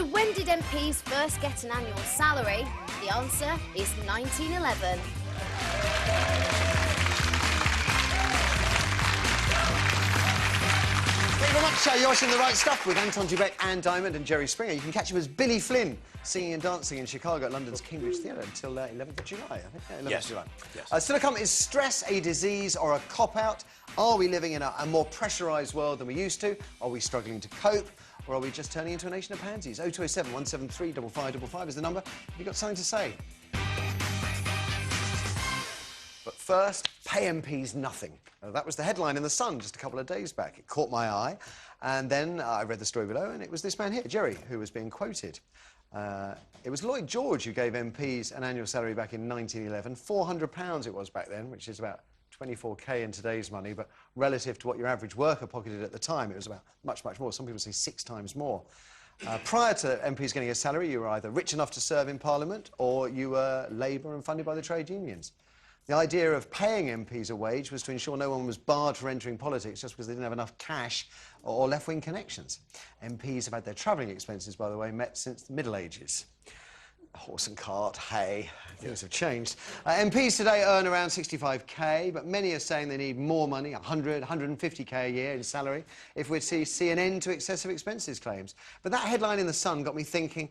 So when did MPs first get an annual salary? The answer is 1911. Thank you very much. You're watching The Right Stuff with Anton Dubek, Anne Diamond and Jerry Springer. You can catch him as Billy Flynn, singing and dancing in Chicago at London's Cambridge Theatre until 11th of July, I think. Yeah, 11th of July. Yes. Still to come, is stress a disease or a cop-out? Are we living in a more pressurised world than we used to? Are we struggling to cope? Or are we just turning into a nation of pansies? 0207 173 5555 is the number. Have you got something to say? But first, pay MPs nothing. That was the headline in The Sun just a couple of days back. It caught my eye. And then I read the story below, and it was this man here, Jerry, who was being quoted. It was Lloyd George who gave MPs an annual salary back in 1911. £400 it was back then, which is about 24k in today's money, but relative to what your average worker pocketed at the time, it was about much more. Some people say 6 times more. Prior to MPs getting a salary, you were either rich enough to serve in Parliament or you were Labour and funded by the trade unions. The idea of paying MPs a wage was to ensure no one was barred for entering politics just because they didn't have enough cash or left-wing connections. MPs have had their travelling expenses, by the way, met since the Middle Ages. Horse and cart, hay, things have changed. MPs today earn around 65k, but many are saying they need more money, 100, 150k a year in salary, if we'd see an end to excessive expenses claims. But that headline in The Sun got me thinking,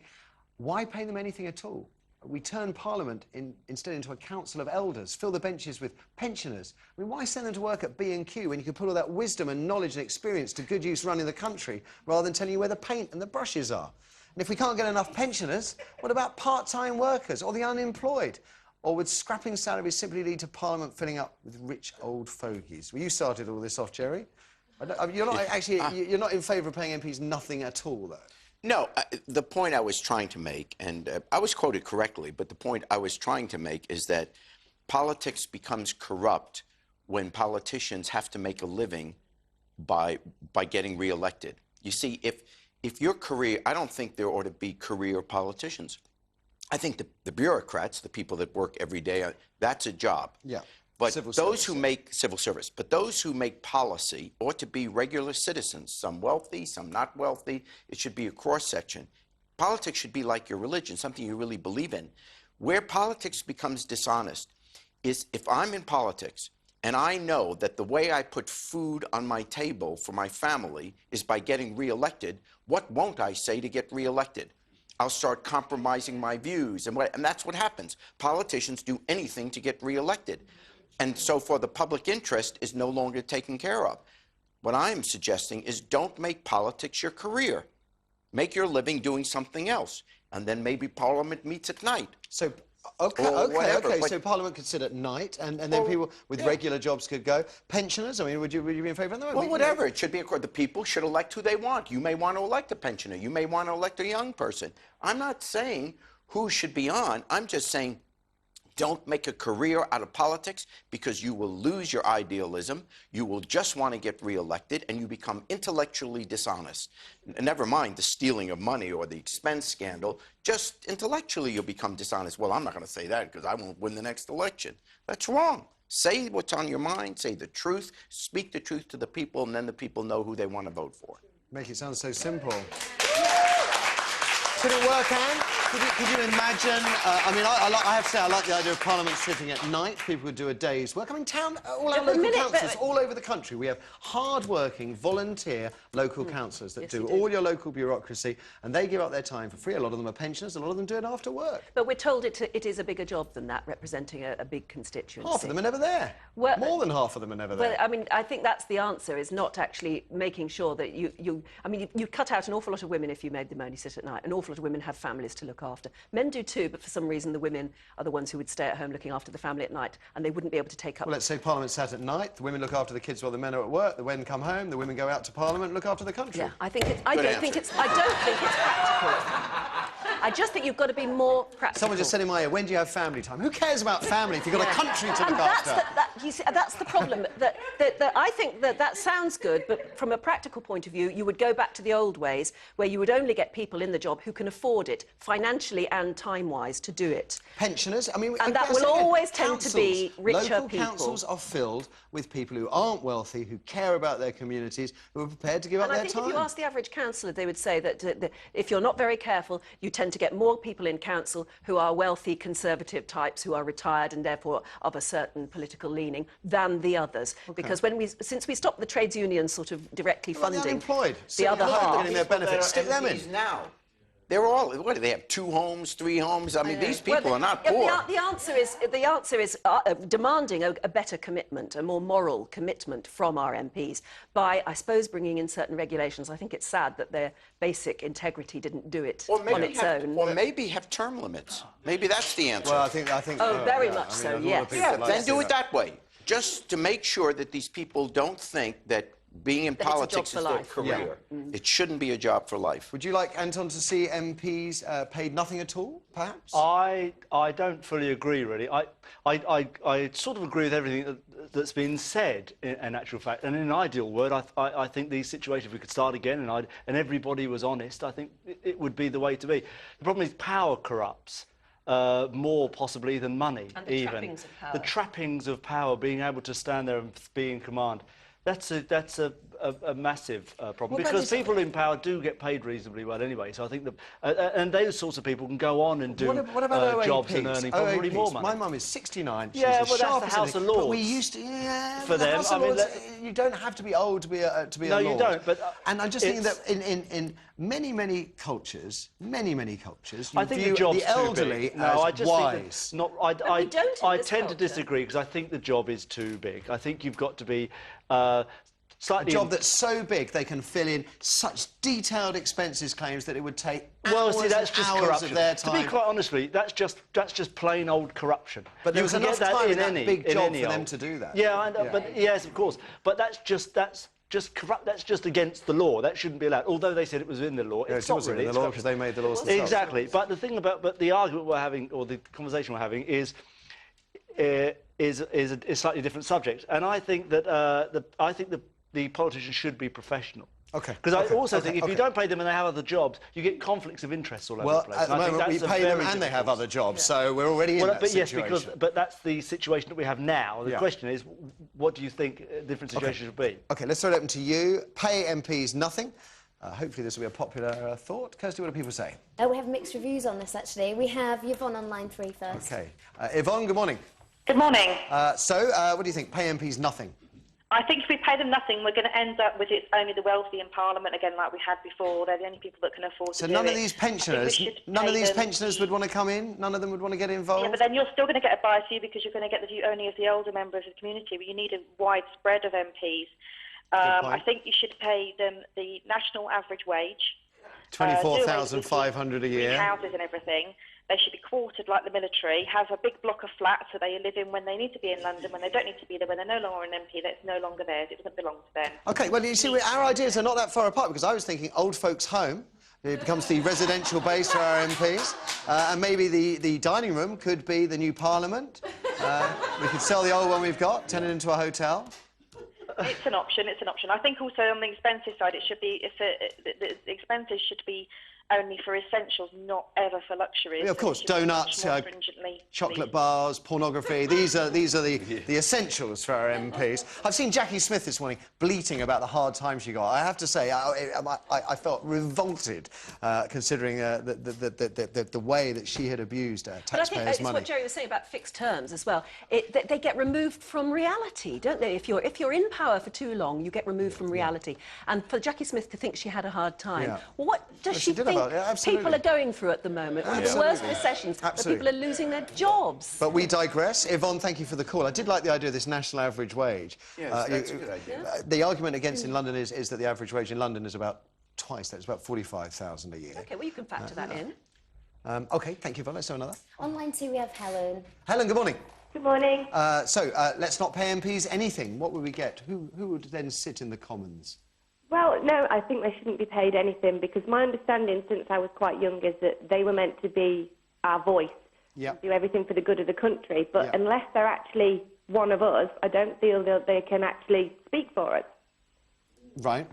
why pay them anything at all? We turn Parliament instead into a council of elders, fill the benches with pensioners. I mean, why send them to work at B&Q when you could put all that wisdom and knowledge and experience to good use running the country, rather than telling you where the paint and the brushes are? And if we can't get enough pensioners, what about part-time workers or the unemployed? Or would scrapping salaries simply lead to Parliament filling up with rich old fogies? Well, you started all this off, Jerry. You're not you're not in favour of paying MPs nothing at all, though. No, the point I was trying to make, and I was quoted correctly, but the point I was trying to make is that politics becomes corrupt when politicians have to make a living by getting re-elected. You see, if your career, I don't think there ought to be career politicians. I think the bureaucrats, the people that work every day, that's a job. Yeah. But those who make civil service, but those who make policy ought to be regular citizens, some wealthy, some not wealthy. It should be a cross-section. Politics should be like your religion, something you really believe in. Where politics becomes dishonest is if I'm in politics and I know that the way I put food on my table for my family is by getting reelected, what won't I say to get reelected? I'll start compromising my views, and that's what happens. Politicians do anything to get reelected. And so for the public interest is no longer taken care of. What I'm suggesting is don't make politics your career. Make your living doing something else. And then maybe Parliament meets at night. So, okay. So Parliament could sit at night, and then people with regular jobs could go. Pensioners, I mean, would you be in favour of that? Well, whatever. It should be the people should elect who they want. You may want to elect a pensioner. You may want to elect a young person. I'm not saying who should be on. I'm just saying don't make a career out of politics, because you will lose your idealism. You will just want to get reelected, and you become intellectually dishonest. Never mind the stealing of money or the expense scandal. Just intellectually you'll become dishonest. Well, I'm not going to say that because I won't win the next election. That's wrong. Say what's on your mind. Say the truth. Speak the truth to the people, and then the people know who they want to vote for. Make it sound so simple. Could it work, Anne? Could you imagine? I mean, I have to say, I like the idea of Parliament sitting at night. People would do a day's work. I mean, all our local councillors all over the country. We have hard-working, volunteer local councillors that do all your local bureaucracy, and they give up their time for free. A lot of them are pensioners. A lot of them do it after work. But we're told it is a bigger job than that, representing a big constituency. Half of them are never there. Well, more than half of them are never there. Well, I mean, I think that's the answer, is not actually making sure that you cut out an awful lot of women if you made them only sit at night. An awful lot of women have families to look after. Men do too, but for some reason the women are the ones who would stay at home looking after the family at night, and they wouldn't be able to take up... Well, let's say Parliament sat at night, the women look after the kids while the men are at work, the men come home, the women go out to Parliament and look after the country. Yeah, I don't think it's practical. I just think you've got to be more practical. Someone just said in my ear, when do you have family time? Who cares about family if you've got a country to look after? You see, that's the problem. that I think that sounds good, but from a practical point of view, you would go back to the old ways where you would only get people in the job who can afford it, financially and time-wise, to do it. Pensioners, I mean... And that will always tend to be richer local people. councils are filled with people who aren't wealthy, who care about their communities, who are prepared to give up their time. And I think if you ask the average councillor, they would say that if you're not very careful, you tend to get more people in council who are wealthy, conservative types, who are retired and therefore of a certain political leaning, than the others. Okay. Because since we stopped the trades unions sort of directly funding... The unemployed. The other half... Getting their benefits. Stick them in. Now. They're all, what do they have, 2 homes, 3 homes? I mean, these people are not poor. The answer is demanding a better commitment, a more moral commitment from our MPs by, I suppose, bringing in certain regulations. I think it's sad that their basic integrity didn't do it on its own. Or maybe have term limits. Maybe that's the answer. Well, I think. Oh, very much so, yes. Yeah, then do it that way. Just to make sure that these people don't think that being in politics is their career. Yeah. It shouldn't be a job for life. Would you like, Anton, to see MPs paid nothing at all, perhaps? I don't fully agree, really. I sort of agree with everything that's been said, in actual fact. And in an ideal world, I think these situations, if we could start again and everybody was honest, I think it would be the way to be. The problem is power corrupts. More possibly than money, and the trappings of power. The trappings of power, being able to stand there and be in command. That's a massive problem, because people in power do get paid reasonably well anyway. So I think and those sorts of people can go on and do jobs and earning probably more money. My mum is 69. She's well, as sharp that's the as House of anything. Lords. But we used to, for them, I mean, you don't have to be old to be a lord. No, you don't. But and I'm just thinking that in many cultures, you I think view the elderly as wise. I tend to disagree, because I think the job is too big. I think you've got to be slightly... A job that's so big they can fill in such detailed expenses claims that it would take hours that's just hours corruption. of their time. To be quite honestly, that's just plain old corruption. But there was enough time in that big job for them to do that. Yeah, I know, but yes, of course. But that's just corrupt. That's just against the law. That shouldn't be allowed. Although they said it was in the law, it's not really. In the law, because they made the laws themselves. Exactly. But the thing about the argument we're having, or the conversation we're having, is a slightly different subject. And I think that the politicians should be professional. Okay. Because I also think if you don't pay them and they have other jobs, you get conflicts of interest all over the place. Well, at the moment we pay them and they have other jobs, so we're already in that situation. But that's the situation that we have now. The question is, what do you think different situations would be? Okay, let's throw it open to you. Pay MPs nothing. Hopefully this will be a popular thought. Kirsty, what do people say? We have mixed reviews on this, actually. We have Yvonne on line 3 first. Okay. Yvonne, good morning. Good morning. What do you think? Pay MPs nothing. I think if we pay them nothing, we're going to end up with it's only the wealthy in Parliament again, like we had before. They're the only people that can afford to do it. So none of these pensioners would want to come in? None of them would want to get involved? Yeah, but then you're still going to get a bias view, because you're going to get the view only of the older members of the community, but you need a wide spread of MPs. I think you should pay them the national average wage. 24,500 a year. Houses and everything. They should be quartered like the military, have a big block of flats so they live in when they need to be in London, when they don't need to be there, when they're no longer an MP, that's no longer theirs, it doesn't belong to them. OK, well, you see, our ideas are not that far apart, because I was thinking old folks' home. It becomes the residential base for our MPs. And maybe the dining room could be the new Parliament. We could sell the old one we've got, turn it into a hotel. It's an option, I think also on the expenses side, it should be, the expenses should be only for essentials, not ever for luxuries. Yeah, of course, donuts, chocolate bars, pornography. These are the essentials for our MPs. I've seen Jackie Smith this morning bleating about the hard time she got. I have to say, I felt revolted considering the way that she had abused taxpayers' money. But I think it's what Jerry was saying about fixed terms as well. They get removed from reality, don't they? If you're in power for too long, you get removed from reality. And for Jackie Smith to think she had a hard time, what does she think people are going through at the moment? One of the worst recessions, where people are losing their jobs. But we digress. Yvonne, thank you for the call. I did like the idea of this national average wage. Yes, that's a good idea. The argument against in London is that the average wage in London is about twice that. It's about 45,000 a year. OK, well, you can factor that in. OK, thank you, Yvonne. Let's do another. On line 2, we have Helen. Helen, good morning. Good morning. Let's not pay MPs anything. What would we get? Who would then sit in the Commons? Well, no, I think they shouldn't be paid anything, because my understanding since I was quite young is that they were meant to be our voice, Yep. do everything for the good of the country. But Yep. unless they're actually one of us, I don't feel that they can actually speak for us. Right.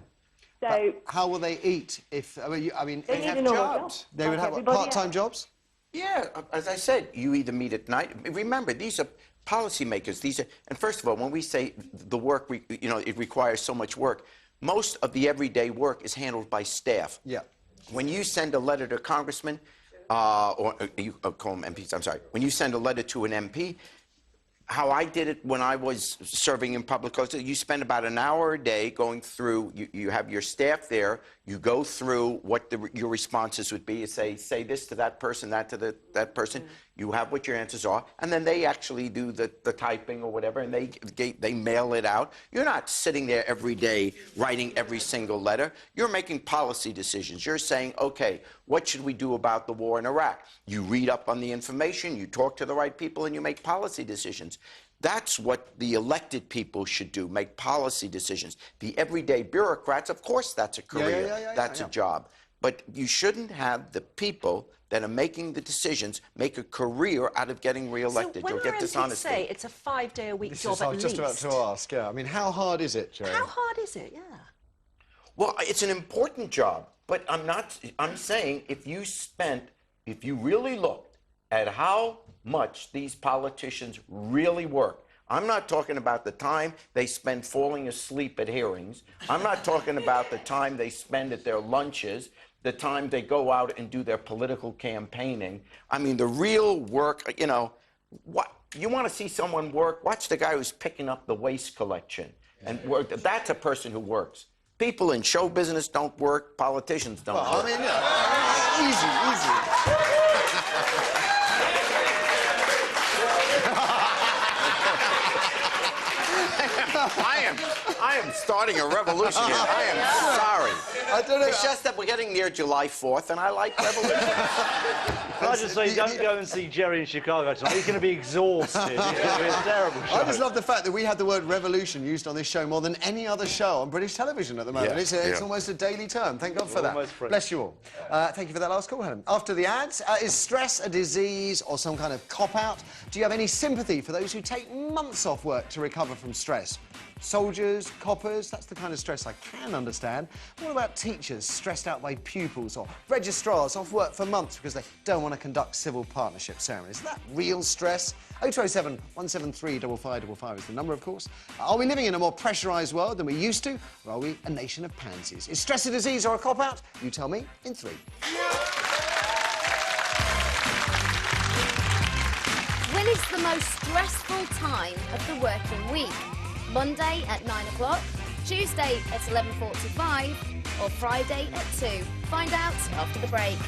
So How will they eat if, I mean, they if- need have a normal jobs. job. they would like have what, everybody part-time else. jobs? Yeah, as I said, you either meet at night. Remember, these are policymakers. These are, and first of all, when we say the work, it requires so much work, most of the everyday work is handled by staff. Yeah. When you send a letter to a congressman, or you call them MPs, I'm sorry. When you send a letter to an MP, how I did it when I was serving in public office, you spend about an hour a day going through, you have your staff there, you go through what your responses would be. You say this to that person, that to that person. You have what your answers are, and then they actually do the typing or whatever, and they mail it out. You're not sitting there every day writing every single letter. You're making policy decisions. You're saying, okay, what should we do about the war in Iraq? You read up on the information, you talk to the right people, and you make policy decisions. That's what the elected people should do, make policy decisions. The everyday bureaucrats, of course, that's a career. That's a job. But you shouldn't have the people that are making the decisions make a career out of getting reelected. So when You'll get our MPs dishonesty. say it's a 5-day-a-week This job is, I was at just about least, to ask, yeah. I mean, how hard is it, Jerry? how hard is it? Yeah. Well, it's an important job, but I'm saying if you really looked at how much these politicians really work, I'm not talking about the time they spend falling asleep at hearings. I'm not talking about the time they spend at their lunches, the time they go out and do their political campaigning. I mean, the real work, what you want to see someone work, watch the guy who's picking up the waste collection and work. That's a person who works. People in show business don't work, politicians don't work. I mean, easy. I am starting a revolution here. I am sorry. I don't know. It's just that we're getting near July 4th, and I like revolution. Can I just say, don't go and see Jerry in Chicago tonight. He's going to be exhausted. It's going to be a terrible show. I just love the fact that we have the word revolution used on this show more than any other show on British television at the moment. Yeah, It's almost a daily term. Thank God for that. almost free. Bless you all. Thank you for that last call, Helen. After the ads, is stress a disease or some kind of cop-out? Do you have any sympathy for those who take months off work to recover from stress? Soldiers, coppers, that's the kind of stress I can understand. What about teachers stressed out by pupils or registrars off work for months because they don't want to conduct civil partnership ceremonies? Is that real stress? 0207 173 5555 is the number, of course. Are we living in a more pressurised world than we used to, or are we a nation of pansies? Is stress a disease or a cop-out? You tell me in 3. When is the most stressful time of the working week? Monday at 9 o'clock, Tuesday at 11:45, or Friday at 2? Find out after the break.